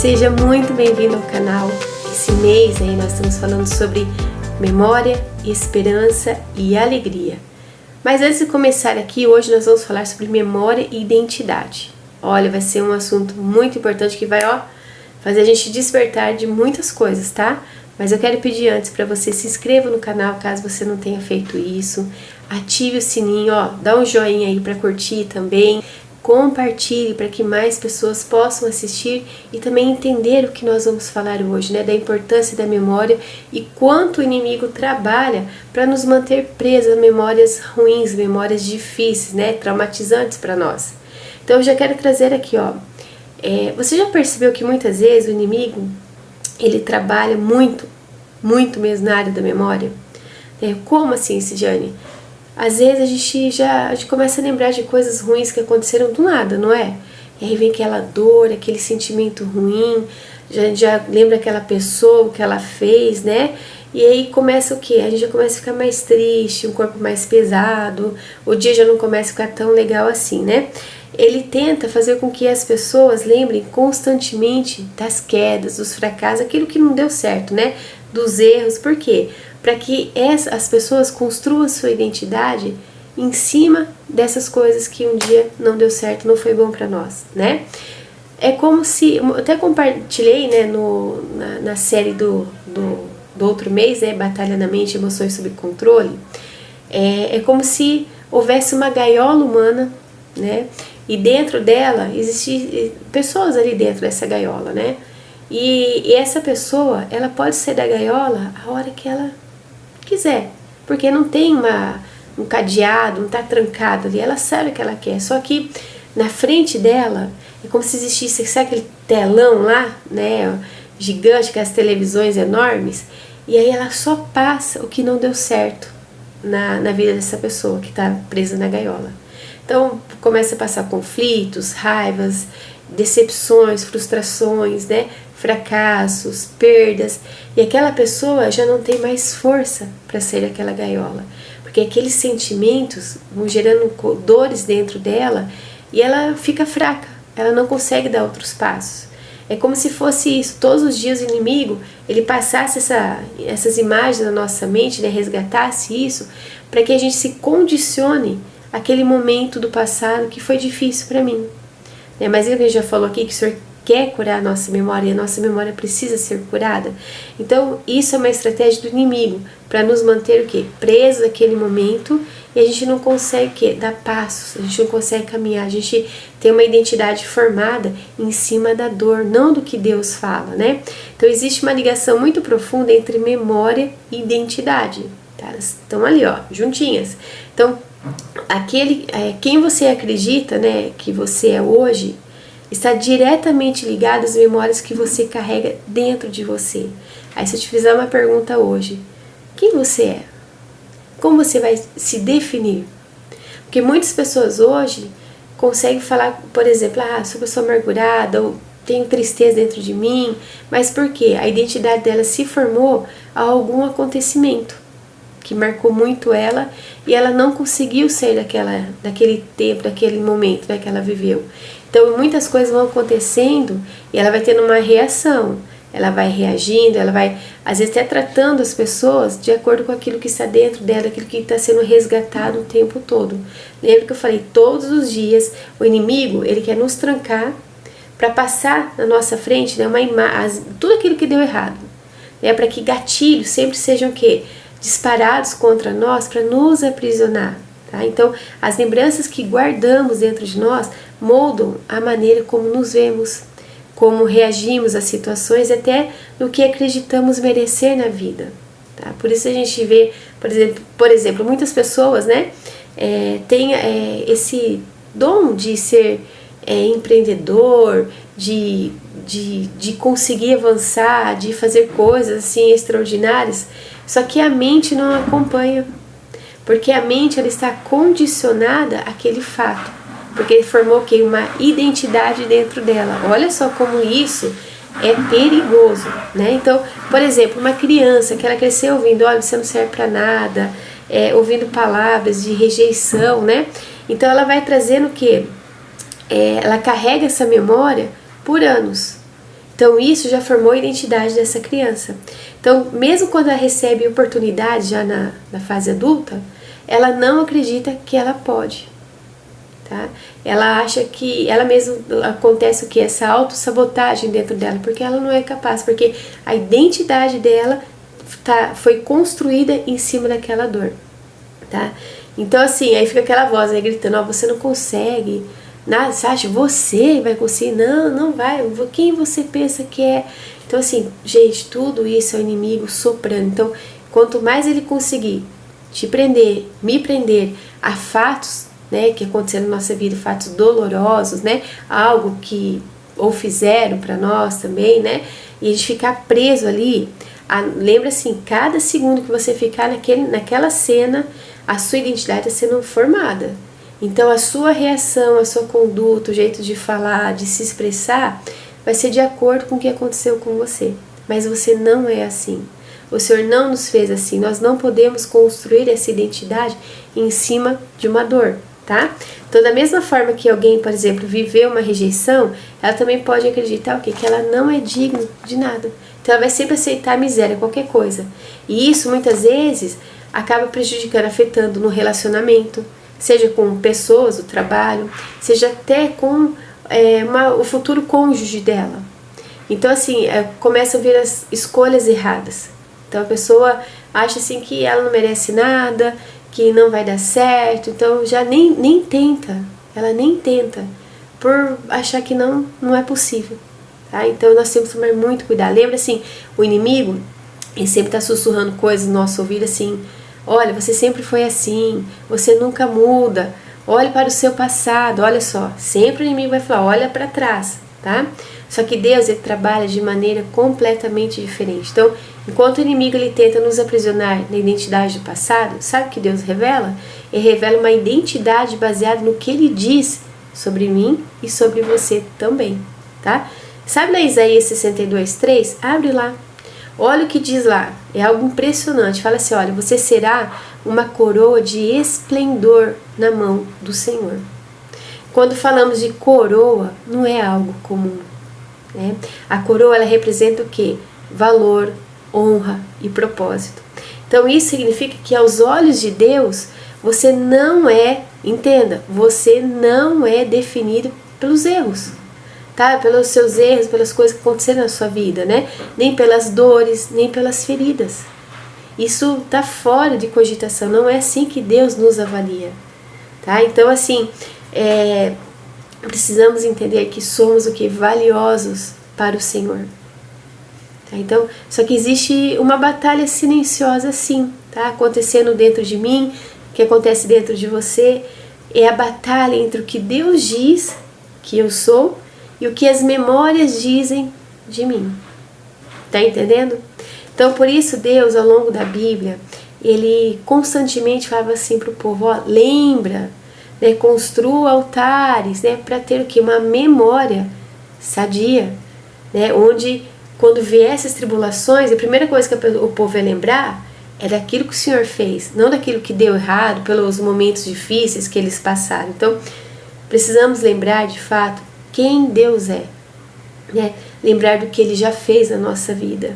Seja muito bem-vindo ao canal. Esse mês aí nós estamos falando sobre memória, esperança e alegria. Mas antes de começar aqui, hoje nós vamos falar sobre memória e identidade. Olha, vai ser um assunto muito importante que vai, fazer a gente despertar de muitas coisas, tá? Mas eu quero pedir antes para você se inscreva no canal caso você não tenha feito isso. Ative o sininho, dá um joinha aí para curtir também. Compartilhe para que mais pessoas possam assistir e também entender o que nós vamos falar hoje, né? Da importância da memória e quanto o inimigo trabalha para nos manter presos a memórias ruins, memórias difíceis, né? Traumatizantes para nós. Então eu já quero trazer aqui, você já percebeu que muitas vezes o inimigo ele trabalha muito mesmo na área da memória? Como assim, Cidiane? Às vezes a gente começa a lembrar de coisas ruins que aconteceram do nada, não é? E aí vem aquela dor, aquele sentimento ruim, já lembra aquela pessoa, o que ela fez, né? E aí começa o quê? A gente já começa a ficar mais triste, um corpo mais pesado, o dia já não começa a ficar tão legal assim, né? Ele tenta fazer com que as pessoas lembrem constantemente das quedas, dos fracassos, aquilo que não deu certo, né? Dos erros, por quê? Para que as pessoas construam sua identidade em cima dessas coisas que um dia não deu certo, não foi bom para nós, né? É como se, eu até compartilhei, né, na série do outro mês, né, Batalha na Mente, Emoções sob Controle, é como se houvesse uma gaiola humana, né? E dentro dela existem pessoas ali dentro dessa gaiola, né? E essa pessoa, ela pode sair da gaiola a hora que ela quiser, porque não tem um cadeado, não está trancado ali, ela sabe o que ela quer, só que na frente dela é como se existisse, sabe aquele telão lá, né, gigante, com as televisões enormes, e aí ela só passa o que não deu certo na vida dessa pessoa que está presa na gaiola. Então começa a passar conflitos, raivas, decepções, frustrações, né? Fracassos, perdas, e aquela pessoa já não tem mais força para sair daquela gaiola, porque aqueles sentimentos vão gerando dores dentro dela e ela fica fraca, ela não consegue dar outros passos. É como se fosse isso, todos os dias o inimigo, ele passasse essas imagens na nossa mente, né, resgatasse isso, para que a gente se condicione àquele momento do passado que foi difícil para mim. Mas ele já falou aqui que o Senhor quer curar a nossa memória e a nossa memória precisa ser curada. Então isso é uma estratégia do inimigo para nos manter o quê? Presos naquele momento, e a gente não consegue o quê? Dar passos, a gente não consegue caminhar, a gente tem uma identidade formada em cima da dor, não do que Deus fala, né? Então existe uma ligação muito profunda entre memória e identidade, tá? Elas estão ali, juntinhas. Então quem você acredita, né, que você é hoje, está diretamente ligado às memórias que você carrega dentro de você. Aí se eu te fizer uma pergunta hoje, quem você é? Como você vai se definir? Porque muitas pessoas hoje conseguem falar, por exemplo, sou uma pessoa amargurada, ou tenho tristeza dentro de mim, mas por quê? A identidade dela se formou a algum acontecimento que marcou muito ela e ela não conseguiu sair daquele tempo, daquele momento, né, que ela viveu. Então muitas coisas vão acontecendo e ela vai tendo uma reação, ela vai reagindo, ela vai às vezes até tratando as pessoas de acordo com aquilo que está dentro dela, aquilo que está sendo resgatado o tempo todo. Lembra que eu falei, todos os dias o inimigo, ele quer nos trancar para passar na nossa frente, né, tudo aquilo que deu errado, né, para que gatilhos sempre sejam o quê? Disparados contra nós para nos aprisionar, tá? Então as lembranças que guardamos dentro de nós moldam a maneira como nos vemos, como reagimos às situações, até no que acreditamos merecer na vida, tá? Por isso a gente vê, por exemplo, muitas pessoas, né, têm esse dom de ser empreendedor, de conseguir avançar, de fazer coisas assim extraordinárias, só que a mente não acompanha, porque a mente ela está condicionada àquele fato, porque ele formou o quê? Uma identidade dentro dela. Olha só como isso é perigoso, né? Então, por exemplo, uma criança que ela cresceu ouvindo, olha, você não serve para nada, ouvindo palavras de rejeição, né? Então ela vai trazendo o quê? Ela carrega essa memória por anos. Então isso já formou a identidade dessa criança. Então mesmo quando ela recebe oportunidade já na fase adulta, ela não acredita que ela pode, tá? Ela acha que ela mesma, acontece o que? Essa autossabotagem dentro dela, porque ela não é capaz, porque a identidade dela foi construída em cima daquela dor, tá? Então assim, aí fica aquela voz aí gritando, ó, você não consegue, nada, você acha, você vai conseguir? Não, não vai, quem você pensa que é? Então assim, gente, tudo isso é o inimigo soprando. Então, quanto mais ele conseguir te prender, me prender a fatos, né, que aconteceram na nossa vida, fatos dolorosos, né, algo que ou fizeram para nós também, né, e a gente ficar preso ali, lembra assim, cada segundo que você ficar naquela cena, a sua identidade está sendo formada. Então a sua reação, a sua conduta, o jeito de falar, de se expressar, vai ser de acordo com o que aconteceu com você. Mas você não é assim. O Senhor não nos fez assim. Nós não podemos construir essa identidade em cima de uma dor, tá? Então da mesma forma que alguém, por exemplo, viveu uma rejeição, ela também pode acreditar o quê? Que ela não é digna de nada. Então ela vai sempre aceitar a miséria, qualquer coisa. E isso muitas vezes acaba prejudicando, afetando no relacionamento, seja com pessoas do trabalho, seja até com o futuro cônjuge dela. Então assim, começam a vir as escolhas erradas. Então a pessoa acha assim que ela não merece nada, que não vai dar certo, então já nem tenta, ela nem tenta, por achar que não é possível. Tá? Então nós temos que tomar muito cuidado. Lembra assim, o inimigo, ele sempre está sussurrando coisas no nosso ouvido assim, olha, você sempre foi assim, você nunca muda, olhe para o seu passado, olha só, sempre o inimigo vai falar, olha para trás, tá? Só que Deus, ele trabalha de maneira completamente diferente. Então, enquanto o inimigo ele tenta nos aprisionar na identidade do passado, sabe o que Deus revela? Ele revela uma identidade baseada no que ele diz sobre mim e sobre você também, tá? Sabe lá Isaías 62:3? Abre lá. Olha o que diz lá, é algo impressionante. Fala assim, olha, você será uma coroa de esplendor na mão do Senhor. Quando falamos de coroa, não é algo comum, né? A coroa, ela representa o quê? Valor, honra e propósito. Então isso significa que aos olhos de Deus, você não é, entenda, você não é definido pelos erros. Tá? Pelos seus erros, pelas coisas que aconteceram na sua vida, né? Nem pelas dores, nem pelas feridas. Isso está fora de cogitação, não é assim que Deus nos avalia, tá? Então assim, precisamos entender que somos o que? Valiosos para o Senhor. Tá? Então, só que existe uma batalha silenciosa sim, tá? Acontecendo dentro de mim, que acontece dentro de você, é a batalha entre o que Deus diz que eu sou e o que as memórias dizem de mim. Tá entendendo? Então, por isso Deus, ao longo da Bíblia, ele constantemente falava assim para o povo, ó, lembra, né, construa altares, né, para ter o que? Uma memória sadia, né, onde quando vier essas tribulações, a primeira coisa que o povo vai lembrar é daquilo que o Senhor fez, não daquilo que deu errado pelos momentos difíceis que eles passaram. Então, precisamos lembrar de fato quem Deus é, né? Lembrar do que Ele já fez na nossa vida,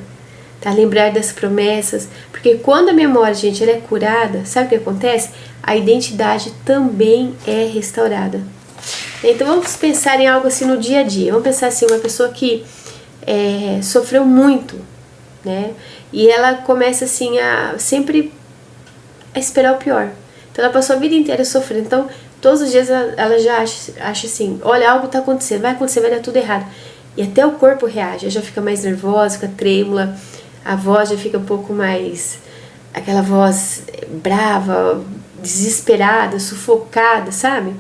tá? Lembrar das promessas, porque quando a memória, gente, ela é curada, sabe o que acontece? A identidade também é restaurada. Então vamos pensar em algo assim no dia a dia. Vamos pensar assim, uma pessoa que sofreu muito, né? E ela começa assim a sempre a esperar o pior. Então ela passou a vida inteira sofrendo. Então todos os dias ela já acha assim, olha, algo está acontecendo, vai acontecer, vai dar tudo errado. E até o corpo reage, ela já fica mais nervosa, fica trêmula, a voz já fica um pouco mais, aquela voz brava, desesperada, sufocada, sabe?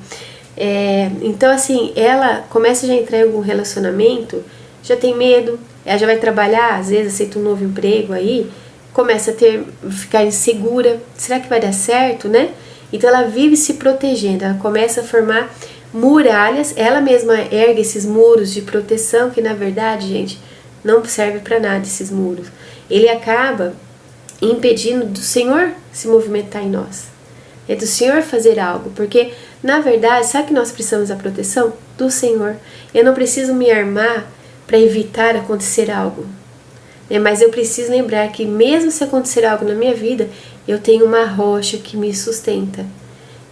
Então assim, ela começa já a entrar em algum relacionamento, já tem medo, ela já vai trabalhar, às vezes aceita um novo emprego aí, começa a ficar insegura, será que vai dar certo, né? Então ela vive se protegendo, ela começa a formar muralhas, ela mesma ergue esses muros de proteção, que na verdade, gente, não serve para nada esses muros. Ele acaba impedindo do Senhor se movimentar em nós, é do Senhor fazer algo, porque na verdade, sabe que nós precisamos da proteção? Do Senhor. Eu não preciso me armar para evitar acontecer algo. Mas eu preciso lembrar que mesmo se acontecer algo na minha vida, eu tenho uma rocha que me sustenta.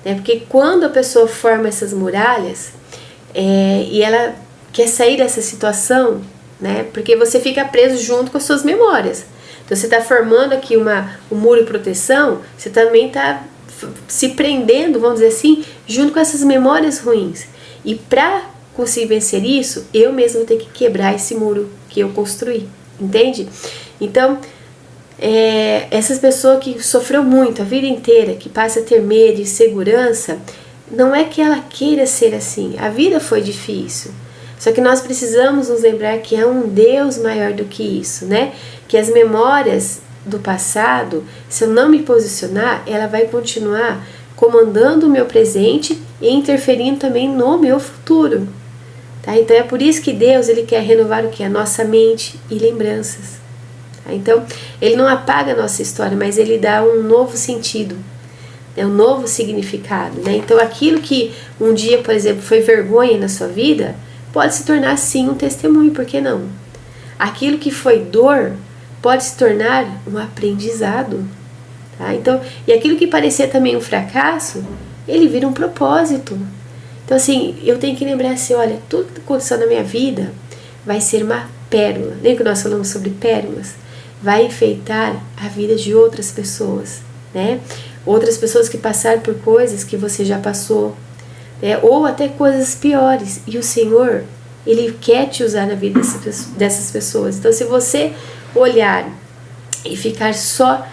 Porque quando a pessoa forma essas muralhas e ela quer sair dessa situação, porque você fica preso junto com as suas memórias. Então você está formando aqui um muro de proteção, você também está se prendendo, vamos dizer assim, junto com essas memórias ruins. E para conseguir vencer isso, eu mesmo vou ter que quebrar esse muro que eu construí, entende? Então, essas pessoas que sofreu muito a vida inteira, que passa a ter medo e insegurança, não é que ela queira ser assim, a vida foi difícil. Só que nós precisamos nos lembrar que há um Deus maior do que isso, Que as memórias do passado, se eu não me posicionar, ela vai continuar comandando o meu presente e interferindo também no meu futuro. Então é por isso que Deus ele quer renovar o que? A nossa mente e lembranças. Então ele não apaga a nossa história, mas ele dá um novo sentido, um novo significado. Então aquilo que um dia, por exemplo, foi vergonha na sua vida, pode se tornar sim um testemunho, por que não? Aquilo que foi dor pode se tornar um aprendizado. Então, e aquilo que parecia também um fracasso, ele vira um propósito. Então assim, eu tenho que lembrar assim, olha, tudo que aconteceu na minha vida vai ser uma pérola. Lembra que nós falamos sobre pérolas? Vai enfeitar a vida de outras pessoas, Outras pessoas que passaram por coisas que você já passou, ou até coisas piores. E o Senhor, Ele quer te usar na vida dessas pessoas. Então se você olhar e ficar só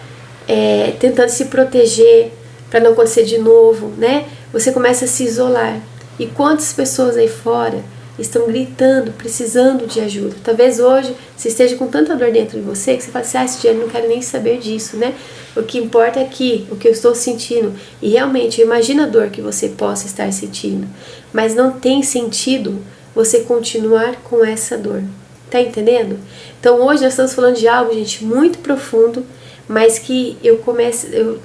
tentando se proteger para não acontecer de novo, você começa a se isolar. E quantas pessoas aí fora estão gritando, precisando de ajuda? Talvez hoje você esteja com tanta dor dentro de você que você fala assim, esse dia eu não quero nem saber disso, O que importa é aqui, o que eu estou sentindo. E realmente, imagina a dor que você possa estar sentindo. Mas não tem sentido você continuar com essa dor. Tá entendendo? Então hoje nós estamos falando de algo, gente, muito profundo, mas que eu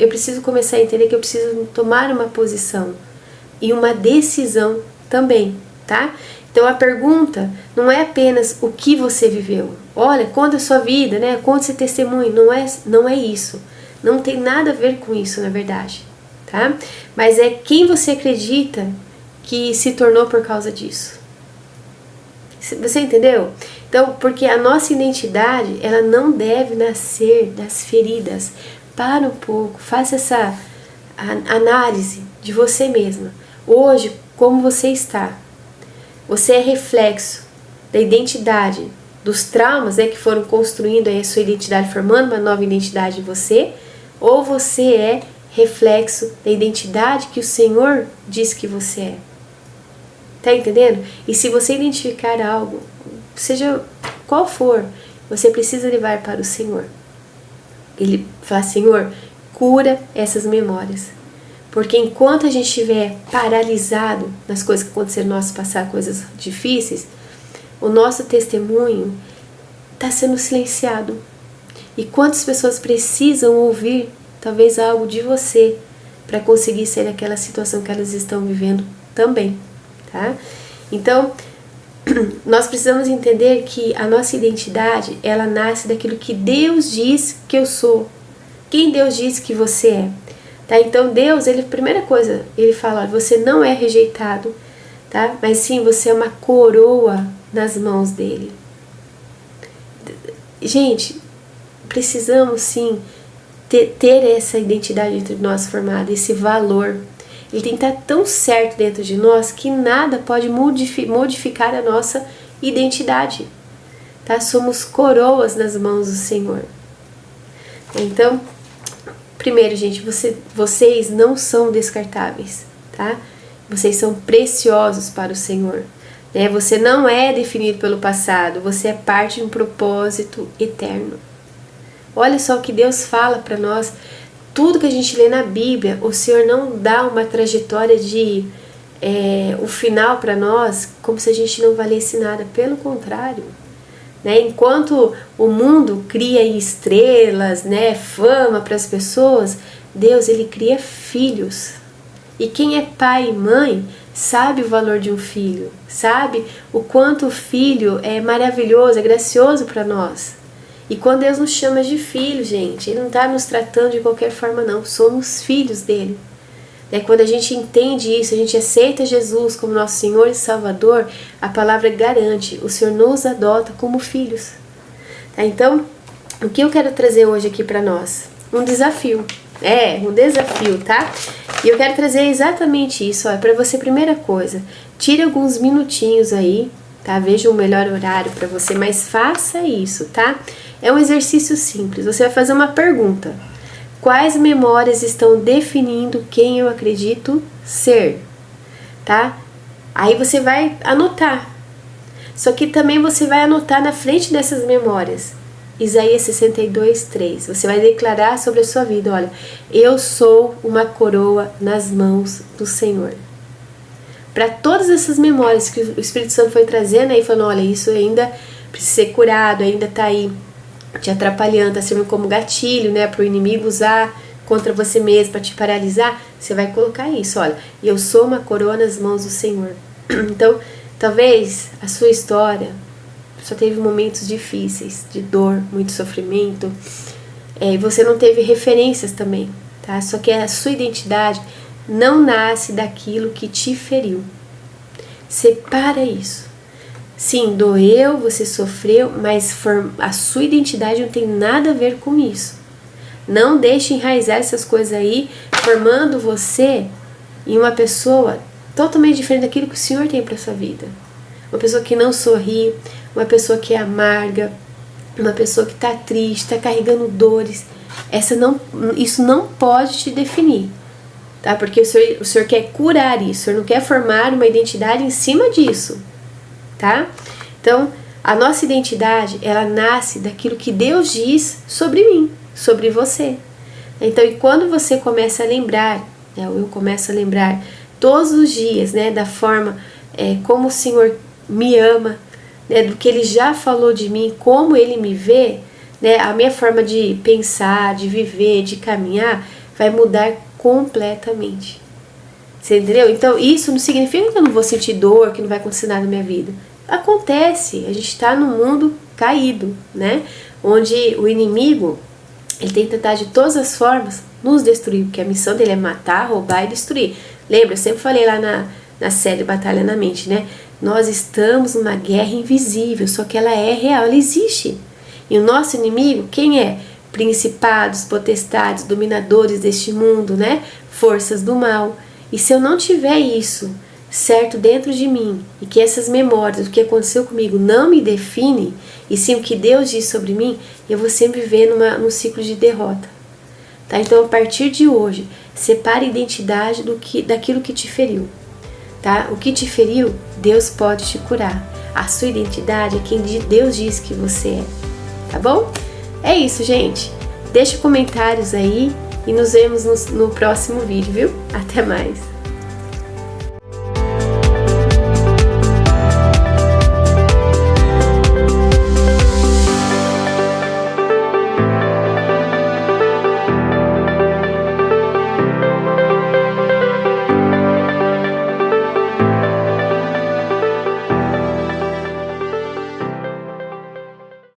preciso começar a entender que eu preciso tomar uma posição e uma decisão também, tá? Então a pergunta não é apenas o que você viveu. Olha, conta a sua vida, conta seu testemunho. Não é isso. Não tem nada a ver com isso, na verdade, tá? Mas é quem você acredita que se tornou por causa disso. Você entendeu? Então, porque a nossa identidade, ela não deve nascer das feridas. Para um pouco, faça essa análise de você mesma. Hoje, como você está? Você é reflexo da identidade, dos traumas que foram construindo a sua identidade, formando uma nova identidade em você, ou você é reflexo da identidade que o Senhor diz que você é? Tá entendendo? E se você identificar algo, seja qual for, você precisa levar para o Senhor. Ele fala, Senhor, cura essas memórias. Porque enquanto a gente estiver paralisado nas coisas que aconteceram no nosso passado, coisas difíceis, o nosso testemunho está sendo silenciado. E quantas pessoas precisam ouvir, talvez, algo de você para conseguir sair daquela situação que elas estão vivendo também, tá? Então, nós precisamos entender que a nossa identidade, ela nasce daquilo que Deus diz que eu sou. Quem Deus diz que você é. Tá? Então Deus, primeira coisa, ele fala, olha, você não é rejeitado, tá? Mas sim, você é uma coroa nas mãos dele. Gente, precisamos sim ter essa identidade entre nós formada, esse valor. Ele tem que estar tão certo dentro de nós que nada pode modificar a nossa identidade. Tá? Somos coroas nas mãos do Senhor. Então, primeiro, gente, vocês não são descartáveis, tá? Vocês são preciosos para o Senhor. Você não é definido pelo passado, você é parte de um propósito eterno. Olha só o que Deus fala para nós. Tudo que a gente lê na Bíblia, o Senhor não dá uma trajetória de o final para nós como se a gente não valesse nada. Pelo contrário, enquanto o mundo cria estrelas, fama para as pessoas, Deus, ele cria filhos. E quem é pai e mãe sabe o valor de um filho, sabe o quanto o filho é maravilhoso, é gracioso para nós. E quando Deus nos chama de filho, gente, Ele não está nos tratando de qualquer forma não, somos filhos dele. Quando a gente entende isso, a gente aceita Jesus como nosso Senhor e Salvador, a palavra garante, o Senhor nos adota como filhos. Então, o que eu quero trazer hoje aqui para nós? Um desafio. Um desafio, tá? E eu quero trazer exatamente isso, para você, primeira coisa, tire alguns minutinhos aí, tá? Veja o melhor horário para você, mas faça isso, tá? É um exercício simples, você vai fazer uma pergunta. Quais memórias estão definindo quem eu acredito ser? Tá? Aí você vai anotar. Só que também você vai anotar na frente dessas memórias. Isaías 62:3. Você vai declarar sobre a sua vida, olha, eu sou uma coroa nas mãos do Senhor. Para todas essas memórias que o Espírito Santo foi trazendo aí, falando, olha, isso ainda precisa ser curado, ainda está aí te atrapalhando, está servindo como gatilho, né, para o inimigo usar contra você mesmo, para te paralisar, você vai colocar isso, olha, eu sou uma coroa nas mãos do Senhor. Então, talvez a sua história só teve momentos difíceis, de dor, muito sofrimento, e você não teve referências também, tá? Só que a sua identidade não nasce daquilo que te feriu. Separa isso. Sim, doeu, você sofreu, mas a sua identidade não tem nada a ver com isso. Não deixe enraizar essas coisas aí, formando você em uma pessoa totalmente diferente daquilo que o Senhor tem para sua vida. Uma pessoa que não sorri, uma pessoa que é amarga, uma pessoa que está triste, está carregando dores. Isso não pode te definir, tá? Porque o Senhor quer curar isso, o Senhor não quer formar uma identidade em cima disso. Tá? Então, a nossa identidade, ela nasce daquilo que Deus diz sobre mim, sobre você. Então, e quando você começa a lembrar, né, eu começo a lembrar todos os dias, né, da forma como o Senhor me ama, né, do que Ele já falou de mim, como Ele me vê, né, a minha forma de pensar, de viver, de caminhar, vai mudar completamente. Você entendeu? Então, isso não significa que eu não vou sentir dor, que não vai acontecer nada na minha vida. Acontece, a gente está num mundo caído, né? Onde o inimigo, ele tem que tentar de todas as formas nos destruir, porque a missão dele é matar, roubar e destruir. Lembra, eu sempre falei lá na série Batalha na Mente, né? Nós estamos numa guerra invisível, só que ela é real, ela existe. E o nosso inimigo, quem é? Principados, potestades, dominadores deste mundo, né? Forças do mal. E se eu não tiver isso certo dentro de mim, e que essas memórias, o que aconteceu comigo, não me define, e sim o que Deus diz sobre mim, eu vou sempre viver num ciclo de derrota. Tá? Então, a partir de hoje, separe a identidade daquilo que te feriu. Tá? O que te feriu, Deus pode te curar. A sua identidade é quem Deus diz que você é. Tá bom? É isso, gente. Deixa comentários aí e nos vemos no próximo vídeo, viu? Até mais!